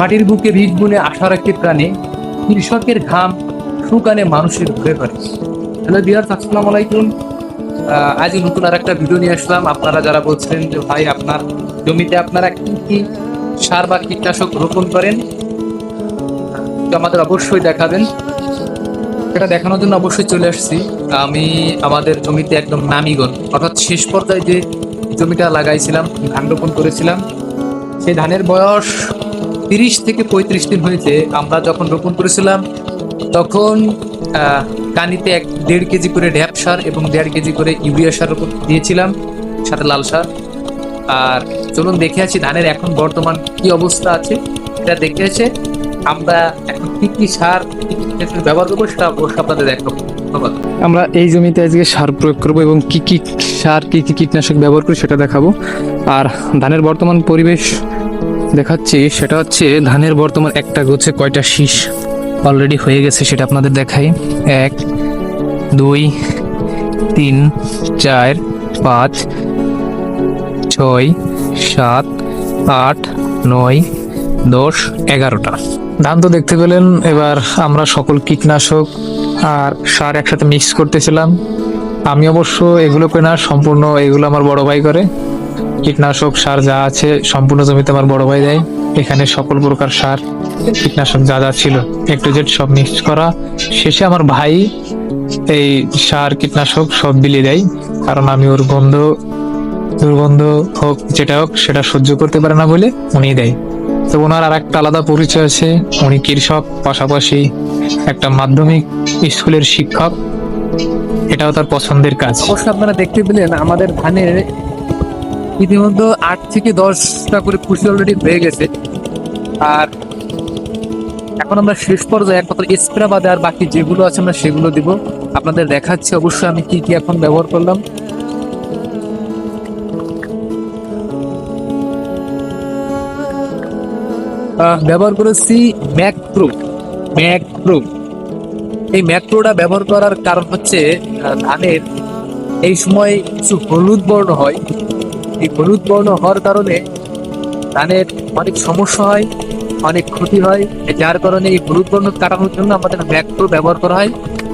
মাটির বুকে ভিত বুনে আশা রাখে প্রাণে, কৃষকের ঘাম শুকানে মানুষের ঘুরে ঘরে। হ্যালো ভিউয়ার্স, আসসালামু আলাইকুম। আজ নতুন আর একটা ভিডিও নিয়ে আসলাম। আপনারা যারা বলছেন যে ভাই আপনার জমিতে আপনারা কি কি সার বা কীটনাশক রোপণ করেন, তো আমাদের অবশ্যই দেখাবেন। এটা দেখানোর জন্য অবশ্যই চলে আসছি। আমি আমাদের জমিতে একদম নামিগঞ্জ অর্থাৎ শেষ পর্যায়ে যে জমিটা লাগাইছিলাম, ধান রোপণ করেছিলাম, সেই ধানের বয়স 30 থেকে 35 দিন হয়েছে। আমরা যখন রোপণ করেছিলাম তখন কানিতে 1.5 কেজি করে ঢ্যাপ সার এবং 1.5 কেজি করে ইউরিয়া সার দিয়েছিলাম, সাথে লাল সার। আর চলুন দেখে আছি ধানের এখন বর্তমান কি অবস্থা আছে। এটা দেখে আছে আমরা এখন কি কি সার কি কি কীটনাশক ব্যবহার করবো, সেটা অবশ্যই আপনাদের দেখাবো। ধন্যবাদ। আমরা এই জমিতে আজকে সার প্রয়োগ করব এবং কি কি সার কি কি কীটনাশক ব্যবহার করি সেটা দেখাবো। আর ধানের বর্তমান পরিবেশ দেখাচ্ছি, সেটা হচ্ছে ধানের বর্তমান একটা গোছে কয়টা শীষ অলরেডি হয়ে গেছে সেটা আপনাদের দেখাই। 1 2 3 4 5 6 7 8 9 10 11টা ধান তো দেখতে পেলেন। এবার আমরা সকল কীটনাশক আর সার একসাথে মিক্স করতেছিলাম। আমি অবশ্য এগুলো করে না, সম্পূর্ণ এগুলো আমার বড় ভাই করে। কীটনাশক সার যা আছে সম্পূর্ণ জমিতে আমার বড় ভাই দেয়। এখানে সকল প্রকার সার কীটনাশক যা যা ছিল একটু জেড সব মিক্স করা, শেষে আমার ভাই এই সার কীটনাশক সব বিলিয়ে দেয়। কারণ আমি ওর দুর্গন্ধ হোক যেটা হোক সেটা সহ্য করতে পারে না বলে উনি দেয়। তো ওনার আর একটা আলাদা পরিচয় আছে, উনি কৃষক, পাশাপাশি একটা মাধ্যমিক স্কুলের শিক্ষক। এটাও তার পছন্দের কাজ। অবশ্যই আপনারা দেখতে পেলেন আমাদের ধানের ইতিমধ্যে 8 থেকে 10টা করে কুশি অলরেডি হয়ে গেছে। আর এখন আমরা শেষ পর্যায়ে একমাত্র স্প্রে বাদে আর বাকি যেগুলো আছে আমরা সেগুলো দিব, আপনাদের দেখাচ্ছি অবশ্যই আমি কি কি এখন ব্যবহার করলাম। ব্যবহার করেছি ম্যাক্রো। এই ম্যাক্রোটা ব্যবহার করার কারণ হচ্ছে ধানের এই সময় কিছু হলুদ বর্ণ হয়। এই হলুদ বর্ণ হওয়ার কারণে ধানের অনেক সমস্যা হয়, অনেক ক্ষতি হয়। যার কারণে এই হলুদ বর্ণ কাটানোর জন্য আমাদের ম্যাক্রো ব্যবহার করা হয়।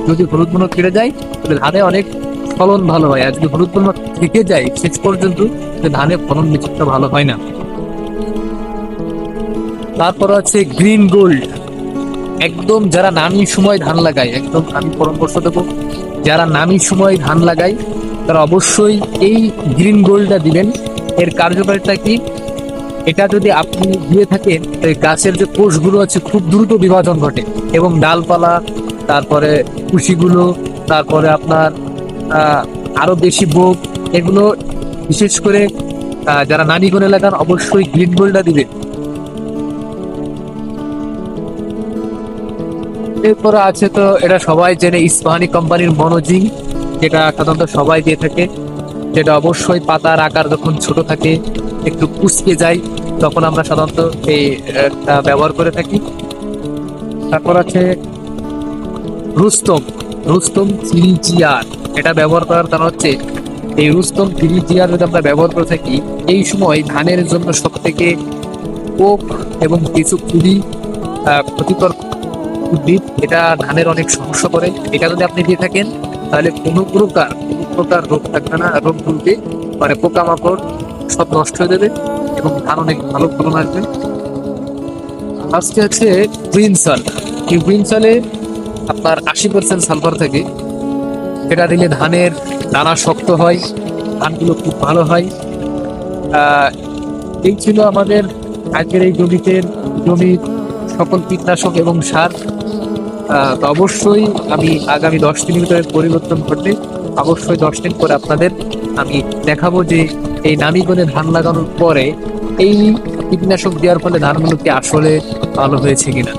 যদি হলুদ বর্ণ কেটে যায় তাহলে ধানে অনেক ফলন ভালো হয়, আর যদি হলুদ বর্ণ থেকে যায় শেষ পর্যন্ত ধানে ফলন বেশিটা ভালো হয় না। তারপর আছে গ্রিন গোল্ড। একদম যারা নামি সময় ধান লাগায়, একদম আমি পরামর্শ দেবো, যারা নামি সময় ধান লাগায় তারা অবশ্যই এই গ্রিন গোল্ডটা দিবেন। এর কার্যকারিতা কি, এটা যদি আপনি দিয়ে থাকেন গাছের যে কোষগুলো আছে খুব দ্রুত বিভাজন ঘটে এবং ডালপালা, তারপরে কুশিগুলো, তারপরে আপনার আরো বেশি বোক, এগুলো বিশেষ করে যারা নামি করে লাগান অবশ্যই গ্রিন গোল্ডটা দিবেন। এরপরে আছে তো এটা সবাই জেনে ইস্পাহানি কোম্পানির মনোজিং, যেটা সাধারণত সবাই দিয়ে থাকে। যেটা অবশ্যই পাতার আকার যখন ছোট থাকে, একটু কুচকে যায়, তখন আমরা সাধারণত এই ব্যবহার করে থাকি। তারপর আছে রুস্তম 3GR। এটা ব্যবহার করার কারণ হচ্ছে এই রুস্তম 3GR যদি আমরা ব্যবহার করে থাকি, এই সময় ধানের জন্য সব থেকে পোক এবং কিছু খুবই ক্ষতিকর উদ্ভিদ, এটা ধানের অনেক সমস্যা করে। এটা যদি আপনি দিয়ে থাকেন তাহলে কোনো প্রকার রোগ থাকবে না, রোগ তুলবে মানে পোকামাকড় সব নষ্ট হয়ে যাবে এবং ধান অনেক ভালো ফলন আসবে। আজকে আছে গ্রিনসল। এই গ্রিনসলে আপনার 80% সালফার থাকে। এটা দিলে ধানের দানা শক্ত হয়, ধানগুলো খুব ভালো হয়। এই ছিল আমাদের আজকের এই জমির সকল কীটনাশক এবং সার। তো অবশ্যই আমি আগামী 10 দিনের ভিতরে পরিবর্তন ঘটবে, অবশ্যই 10 দিন পরে আপনাদের আমি দেখাবো যে এই নামিগণে ধান লাগানোর পরে এই কীটনাশক দেওয়ার ফলে ধানগুলো কি আসলে ভালো হয়েছে কিনা।